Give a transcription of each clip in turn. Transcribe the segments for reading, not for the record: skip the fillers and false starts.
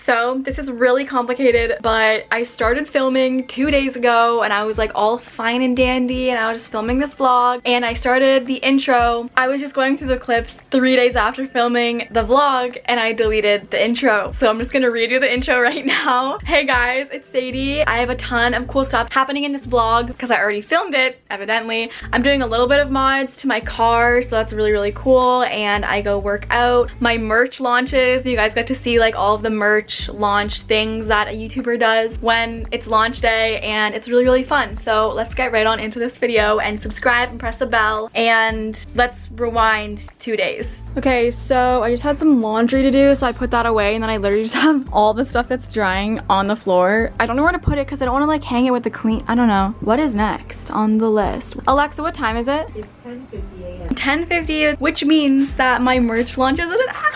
So this is really complicated, but I started filming 2 days ago and I was like all fine and dandy and I was just filming this vlog and I started the intro. I was just going through the clips 3 days after filming the vlog and I deleted the intro. So I'm just gonna redo the intro right now. Hey guys, it's Sadie. I have a ton of cool stuff happening in this vlog because I already filmed it, evidently. I'm doing a little bit of mods to my car, so that's really cool, and I go work out. My merch launches. You guys get to see like all of the merch launch things that a YouTuber does when it's launch day, and it's really fun. So let's get right on into this video and subscribe and press the bell and let's rewind 2 days. Okay, so I just had some laundry to do, so I put that away, and then I literally just have all the stuff that's drying on the floor. I don't know where to put it because I don't want to like hang it with the clean. I don't know. What is next on the list? Alexa, what time is it? It's 10:50 a.m. 10:50, which means that my merch launches in an hour.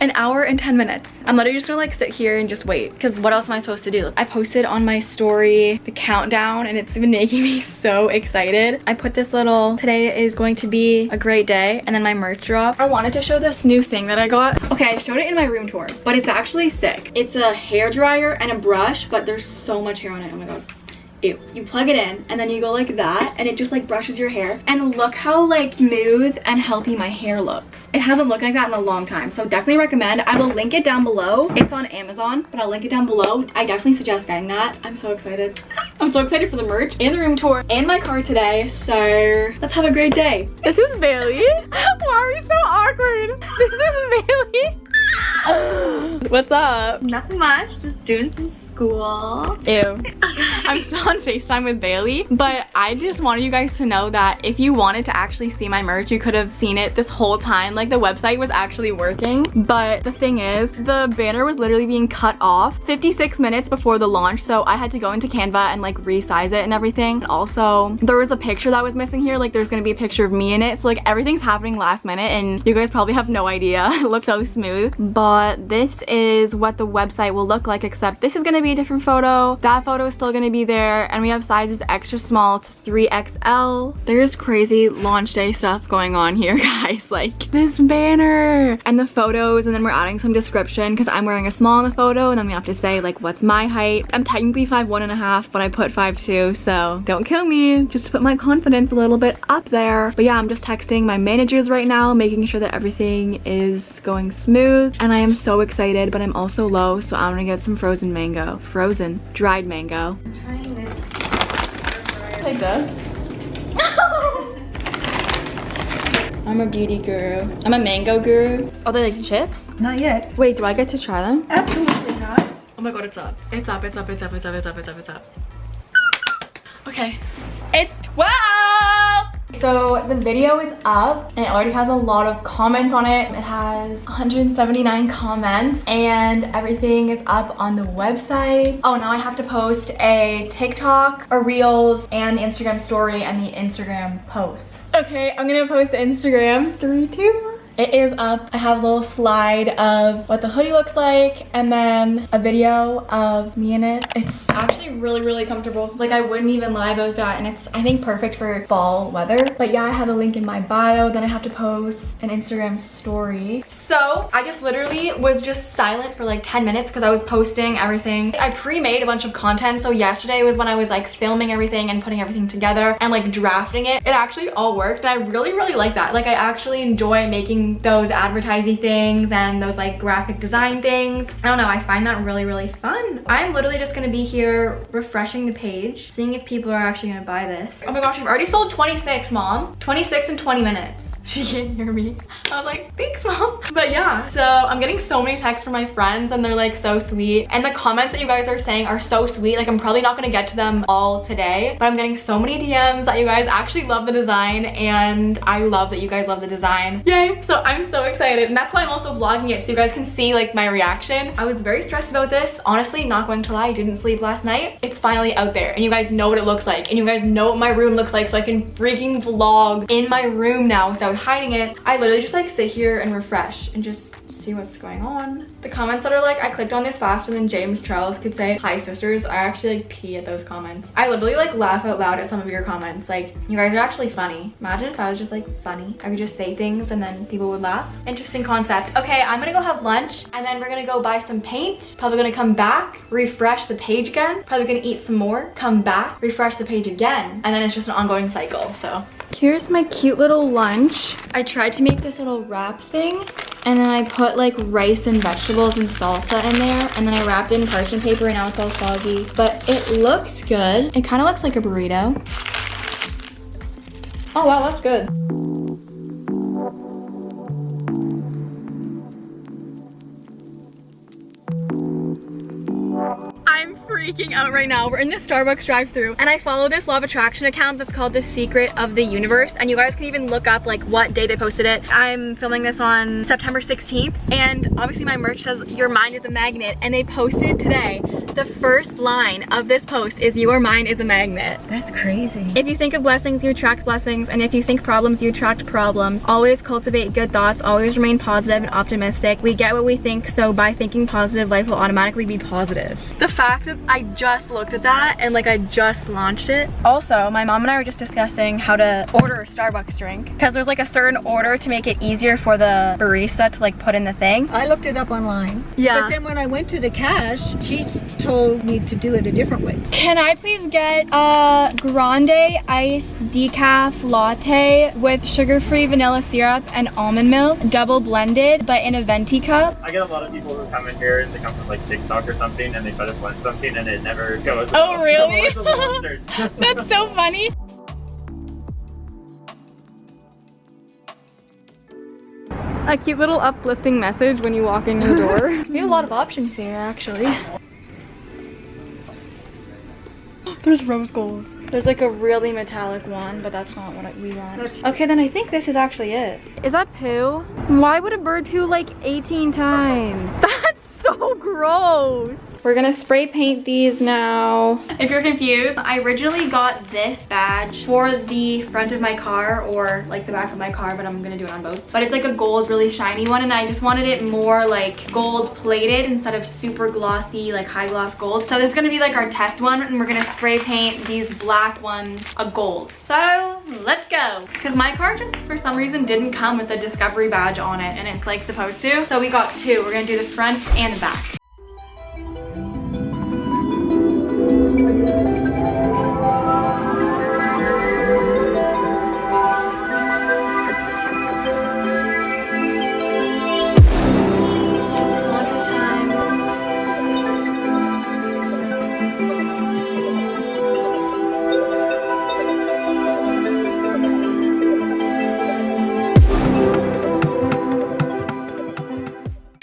An hour and 10 minutes. I'm literally just gonna like sit here and just wait, because what else am I supposed to do? I posted on my story the countdown and it's been making me so excited. I put this little, today is going to be a great day, and then my merch drop. I wanted to show this new thing that I got. Okay, I showed it in my room tour, but it's actually sick. It's a hair dryer and a brush, but there's so much hair on it. Oh my god. Ew. You plug it in and then you go like that and it just like brushes your hair, and look how like smooth and healthy my hair looks. It hasn't looked like that in a long time, so definitely recommend. I will link it down below. It's on Amazon, but I'll link it down below. I definitely suggest getting that. I'm so excited. I'm so excited for the merch and the room tour and my car today, so let's have a great day. This is Bailey. Why are we so awkward? This is Bailey. What's up? Nothing much, just doing some school. Ew. I'm still on FaceTime with Bailey, but I just wanted you guys to know that if you wanted to actually see my merch, you could have seen it this whole time. Like, the website was actually working, but the thing is, the banner was literally being cut off 56 minutes before the launch, so I had to go into Canva and like resize it and everything. Also, there was a picture that was missing here. Like, there's gonna be a picture of me in it, so like everything's happening last minute and you guys probably have no idea. It looks so smooth, but this is what the website will look like, except this is gonna be a different photo. That photo is still gonna be there, and we have sizes extra small to 3XL. There's crazy launch day stuff going on here, guys. Like this banner and the photos, and then we're adding some description because I'm wearing a small in the photo, and then we have to say like what's my height. I'm technically 5'1.5", but I put 5'2", so don't kill me, just to put my confidence a little bit up there. But yeah, I'm just texting my managers right now, making sure that everything is going smooth, and I am so excited, but I'm also low, so I'm gonna get some frozen mango. Frozen, dried mango. I'm trying this. Like this. I'm a beauty guru. I'm a mango guru. Are they like chips? Not yet. Wait, do I get to try them? Absolutely not. Oh my god, it's up. It's up, it's up, it's up, it's up, it's up, it's up, it's up. Okay. It's 12! So the video is up and it already has a lot of comments on it. It has 179 comments and everything is up on the website. Oh, now I have to post a TikTok, a Reels, and the Instagram story and the Instagram post. Okay, I'm gonna post the Instagram. 3, 2. It is up. I have a little slide of what the hoodie looks like and then a video of me in it. It's actually really comfortable. Like, I wouldn't even lie about that, and it's, I think, perfect for fall weather. But yeah, I have a link in my bio. Then I have to post an Instagram story. So I just literally was just silent for like 10 minutes because I was posting everything. I pre-made a bunch of content, so yesterday was when I was like filming everything and putting everything together and like drafting it. It actually all worked, and I really like that. Like, I actually enjoy making those advertising things and those like graphic design things. I don't know, I find that really fun. I'm literally just gonna be here refreshing the page, seeing if people are actually gonna buy this. Oh my gosh, we've already sold 26, Mom. 26 in 20 minutes. She can't hear me. I was like, thanks, Mom. But yeah, so I'm getting so many texts from my friends and they're like so sweet. And the comments that you guys are saying are so sweet. Like, I'm probably not gonna get to them all today, but I'm getting so many DMs that you guys actually love the design, and I love that you guys love the design. Yay. So I'm so excited, and that's why I'm also vlogging it, so you guys can see like my reaction. I was very stressed about this. Honestly, not going to lie, I didn't sleep last night. It's finally out there, and you guys know what it looks like, and you guys know what my room looks like, so I can freaking vlog in my room now without hiding it. I literally just like sit here and refresh and just see what's going on. The comments that are like, I clicked on this faster than James Charles could say hi sisters, I actually like pee at those comments. I literally like laugh out loud at some of your comments. Like, you guys are actually funny. Imagine if I was just like funny. I could just say things and then people would laugh. Interesting concept. Okay, I'm gonna go have lunch and then we're gonna go buy some paint. Probably gonna come back, refresh the page again. Probably gonna eat some more, come back, refresh the page again. And then it's just an ongoing cycle, so. Here's my cute little lunch. I tried to make this little wrap thing and then I put like rice and vegetables and salsa in there and then I wrapped it in parchment paper and now it's all soggy. But it looks good. It kind of looks like a burrito. Oh wow, that's good. I'm freaking out right now. We're in the Starbucks drive-thru and I follow this law of attraction account that's called The Secret of the Universe, and you guys can even look up like what day they posted it. I'm filming this on September 16th and obviously my merch says your mind is a magnet, and they posted today the first line of this post is your mind is a magnet. That's crazy. If you think of blessings, you attract blessings, and if you think problems, you attract problems. Always cultivate good thoughts, always remain positive and optimistic. We get what we think, so by thinking positive, life will automatically be positive. The fact that I just looked at that and like I just launched it. Also, my mom and I were just discussing how to order a Starbucks drink because there's like a certain order to make it easier for the barista to like put in the thing. I looked it up online. Yeah. But then when I went to the cash, she told me to do it a different way. Can I please get a grande iced decaf latte with sugar-free vanilla syrup and almond milk, double blended, but in a venti cup? I get a lot of people who come in here and they come from like TikTok or something and they try to blend something and it never goes. Oh, really? So I'm always a little concerned. That's so funny. A cute little uplifting message when you walk in your door. We have a lot of options here, actually. There's rose gold. There's like a really metallic one, but that's not what we want. Okay, then I think this is actually it. Is that poo? Why would a bird poo like 18 times? That's so gross. We're gonna spray paint these now. If you're confused, I originally got this badge for the front of my car or like the back of my car, but I'm gonna do it on both. But it's like a gold, really shiny one, and I just wanted it more like gold plated instead of super glossy, like high gloss gold. So this is gonna be like our test one, and we're gonna spray paint these black ones a gold. So let's go. Because my car just for some reason didn't come with a discovery badge on it, and it's like supposed to. So we got two. We're gonna do the front and the back.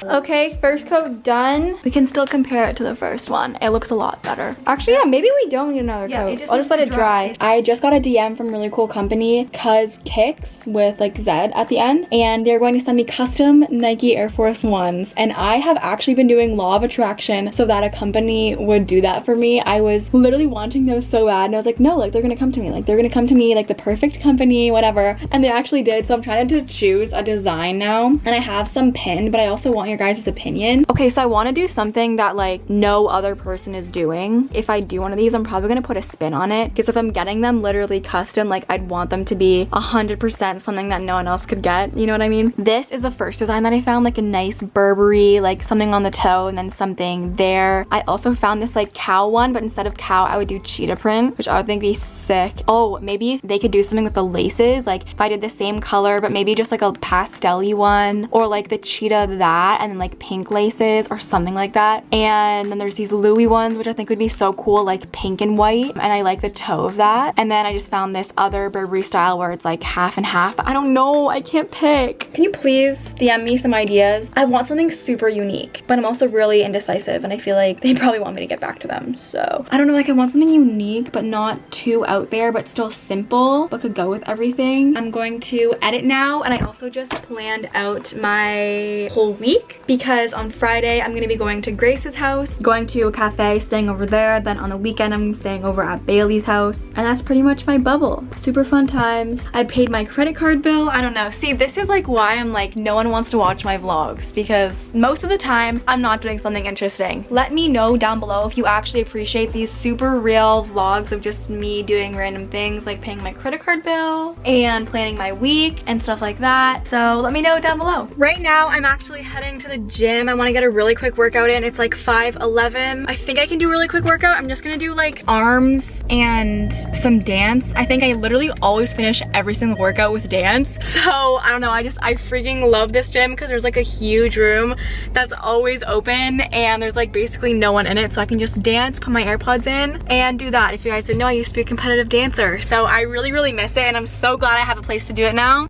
Okay, first coat done. We can still compare it to the first one. It looks a lot better. Actually, yeah, maybe we don't need another coat. I'll just let it dry. I just got a DM from Really Cool Company, Cuz Kicks with like Z at the end, and they're going to send me custom Nike Air Force Ones. And I have actually been doing law of attraction so that a company would do that for me. I was literally wanting those so bad, and I was like, no, like they're gonna come to me. Like they're gonna come to me, like the perfect company, whatever. And they actually did, so I'm trying to choose a design now. And I have some pinned, but I also want your guys' opinion. Okay, so I want to do something that like no other person is doing. If I do one of these, I'm probably gonna put a spin on it, because if I'm getting them literally custom, like I'd want them to be 100% something that no one else could get, you know what I mean? This is the first design that I found, like a nice Burberry, like something on the toe and then something there. I also found this like cow one, but instead of cow I would do cheetah print, which I would think would be sick. Oh, maybe they could do something with the laces, like if I did the same color but maybe just like a pastel-y one, or like the cheetah that and then like pink laces or something like that. And then there's these Louis ones, which I think would be so cool, like pink and white, and I like the toe of that. And then I just found this other Burberry style where it's like half and half. I don't know, I can't pick. Can you please DM me some ideas? I want something super unique, but I'm also really indecisive and I feel like they probably want me to get back to them. So I don't know, like I want something unique but not too out there, but still simple but could go with everything. I'm going to edit now, and I also just planned out my whole week because on Friday I'm gonna be going to Grace's house, going to a cafe, staying over there. Then on the weekend I'm staying over at Bailey's house, and that's pretty much my bubble. Super fun times. I paid my credit card bill. I don't know. See, this is like why I'm like no one wants to watch my vlogs, because most of the time I'm not doing something interesting. Let me know down below if you actually appreciate these super real vlogs of just me doing random things like paying my credit card bill and planning my week and stuff like that. So let me know down below. Right now I'm actually heading to the gym. I want to get a really quick workout in. It's like 5:11. I think I can do a really quick workout. I'm just gonna do like arms and some dance. I think I literally always finish every single workout with dance. So I don't know, I freaking love this gym because there's like a huge room that's always open and there's like basically no one in it, so I can just dance, put my AirPods in and do that. If you guys didn't know, I used to be a competitive dancer, so I really miss it, and I'm so glad I have a place to do it now.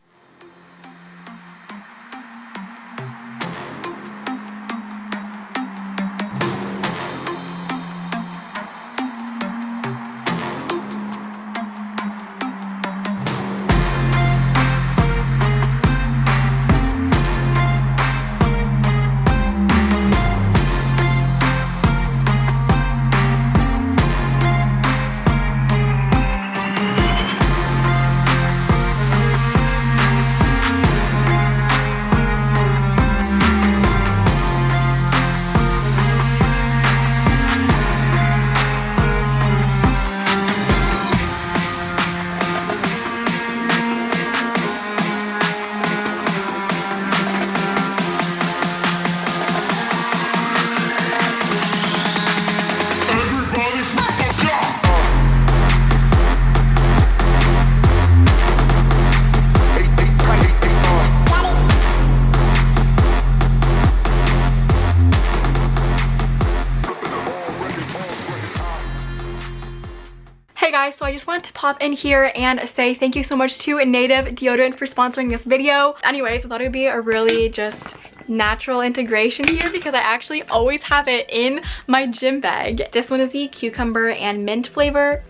Hey guys, so I just wanted to pop in here and say thank you so much to Native Deodorant for sponsoring this video. Anyways, I thought it would be a really just natural integration here because I actually always have it in my gym bag. This one is the cucumber and mint flavor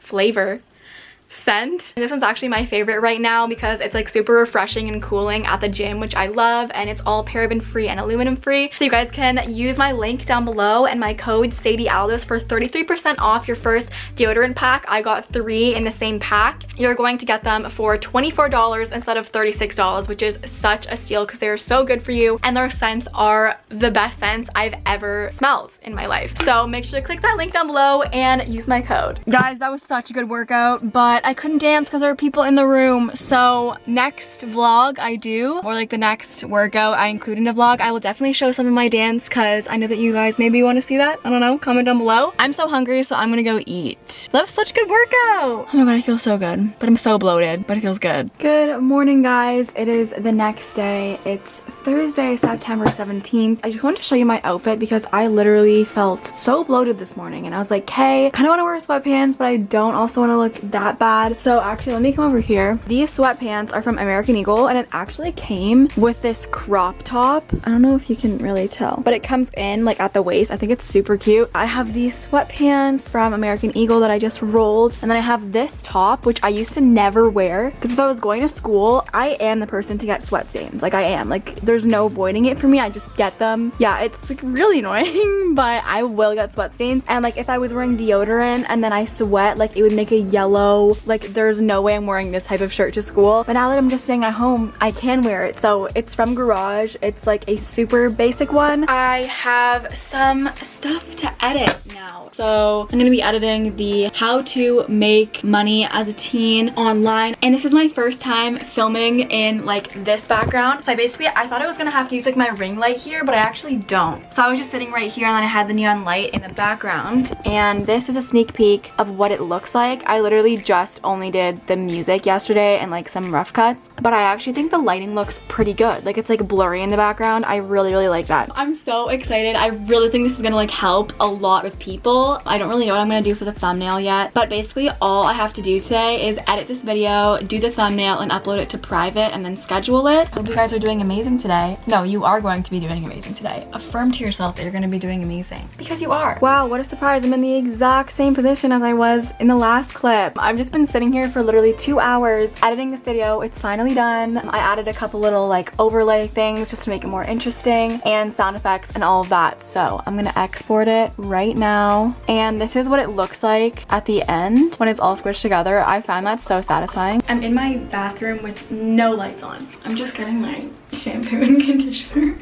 scent. And this one's actually my favorite right now because it's like super refreshing and cooling at the gym, which I love, and it's all paraben free and aluminum free. So you guys can use my link down below and my code Sadie Aldis for 33% off your first deodorant pack. I got 3 in the same pack. You're going to get them for $24 instead of $36, which is such a steal because they're so good for you and their scents are the best scents I've ever smelled in my life. So make sure to click that link down below and use my code. Guys, that was such a good workout, but I couldn't dance because there were people in the room. So next vlog I do, or like the next workout I include in a vlog, I will definitely show some of my dance because I know that you guys maybe want to see that. I don't know, comment down below. I'm so hungry, so I'm gonna go eat. That was such a good workout. Oh my god, I feel so good, but I'm so bloated, but it feels good. Good morning, guys. It is the next day. It's Thursday, September 17th. I just wanted to show you my outfit because I literally felt so bloated this morning and I was like, hey, kind of want to wear sweatpants, but I don't also want to look that bad. So actually, let me come over here. These sweatpants are from American Eagle and it actually came with this crop top. I don't know if you can really tell, but it comes in like at the waist. I think it's super cute. I have these sweatpants from American Eagle that I just rolled, and then I have this top, which I used to never wear because if I was going to school, I am the person to get sweat stains. Like I am. Like there's no avoiding it for me. I just get them. Yeah, it's like really annoying, but I will get sweat stains. And like if I was wearing deodorant and then I sweat, like it would make a yellow, like there's no way I'm wearing this type of shirt to school. But now that I'm just staying at home, I can wear it. So it's from Garage. It's like a super basic one. I have some stuff to edit now. So I'm gonna be editing the how to make money as a teen online. And this is my first time filming in like this background. So I thought I was gonna have to use like my ring light here, but I actually don't. So I was just sitting right here and then I had the neon light in the background. And this is a sneak peek of what it looks like. I literally just only did the music yesterday and like some rough cuts, but I actually think the lighting looks pretty good. Like it's like blurry in the background. I really like that. I'm so excited. I really think this is gonna like help a lot of people. I don't really know what I'm gonna do for the thumbnail yet, but basically all I have to do today is edit this video, do the thumbnail, and upload it to private and then schedule it. I hope you guys are doing amazing today. No, you are going to be doing amazing today. Affirm to yourself that you're gonna be doing amazing because you are. Wow, what a surprise. I'm in the exact same position as I was in the last clip. I've just just been sitting here for literally 2 hours editing this video. It's finally done. I added a couple little like overlay things just to make it more interesting and sound effects and all of that. So I'm gonna export it right now. And this is what it looks like at the end when it's all squished together. I find that so satisfying. I'm in my bathroom with no lights on. I'm just getting my shampoo and conditioner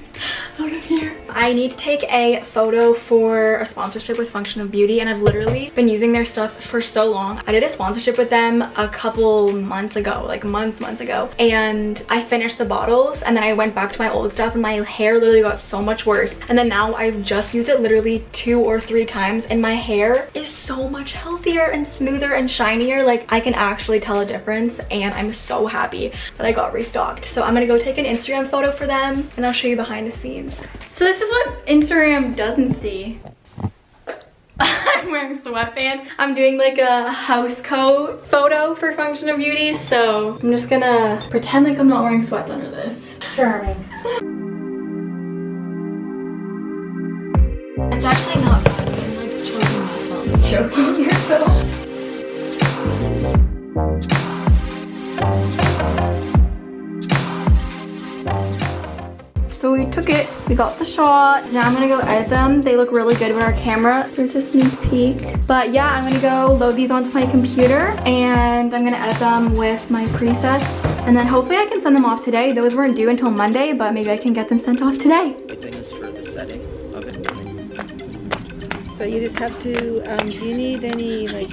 out of here. I need to take a photo for a sponsorship with Function of Beauty, and I've literally been using their stuff for so long. I did a sponsorship with them a couple months ago, like months ago, and I finished the bottles and then I went back to my old stuff and my hair literally got so much worse. And then now I've just used it literally 2 or 3 times and my hair is so much healthier and smoother and shinier. Like I can actually tell a difference, and I'm so happy that I got restocked. So I'm gonna go take an Instagram photo for them and I'll show you behind the scenes. So this is what Instagram doesn't see. I'm wearing sweatpants. I'm doing like a house coat photo for Function of Beauty, so I'm just gonna pretend like I'm not wearing sweats under this. Charming. It's actually not funny. I'm like choking myself. Choking yourself? So we took it, we got the shot. Now I'm gonna go edit them. They look really good with our camera. There's a sneak peek. But yeah, I'm gonna go load these onto my computer and I'm gonna edit them with my presets. And then hopefully I can send them off today. Those weren't due until Monday, but maybe I can get them sent off today. Everything is for the setting of it. So you just have to, do you need any like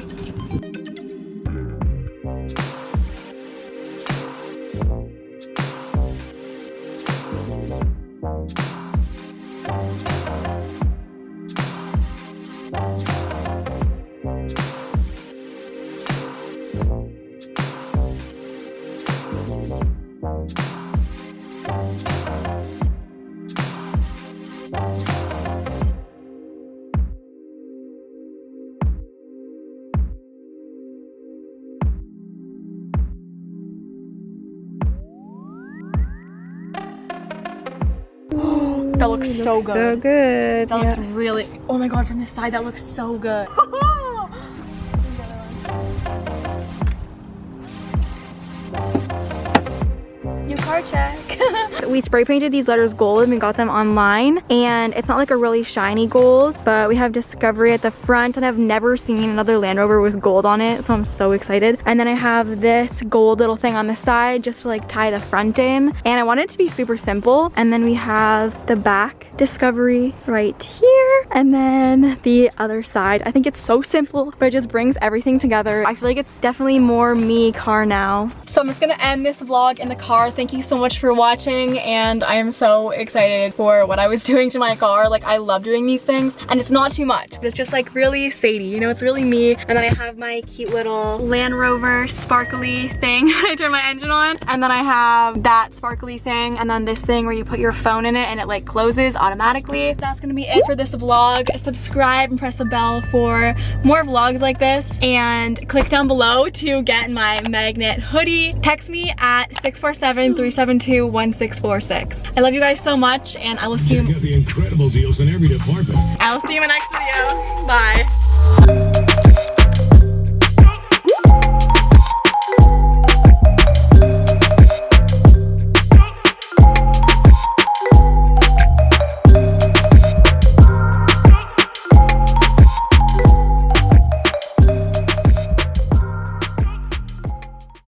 That looks so good. so good? That looks really, oh my god, from this side, that looks so good. New car check. We spray painted these letters gold and we got them online, and it's not like a really shiny gold, but we have Discovery at the front, and I've never seen another Land Rover with gold on it, so I'm so excited. And then I have this gold little thing on the side just to like tie the front in, and I want it to be super simple. And then we have the back Discovery right here, and then the other side. I think it's so simple, but it just brings everything together. I feel like it's definitely more me car now. So I'm just gonna end this vlog in the car. Thank you so much for watching, and I am so excited for what I was doing to my car. Like, I love doing these things, and it's not too much, but it's just like really Sadie, you know, it's really me. And then I have my cute little Land Rover sparkly thing I turn my engine on, and then I have that sparkly thing, and then this thing where you put your phone in it and it like closes automatically. That's gonna be it for this vlog. Subscribe and press the bell for more vlogs like this, and click down below to get my magnet hoodie. Text me at 647-372-1646. I love you guys so much, and I will see you. Check out the incredible deals in every department. I will see you in my next video. Bye.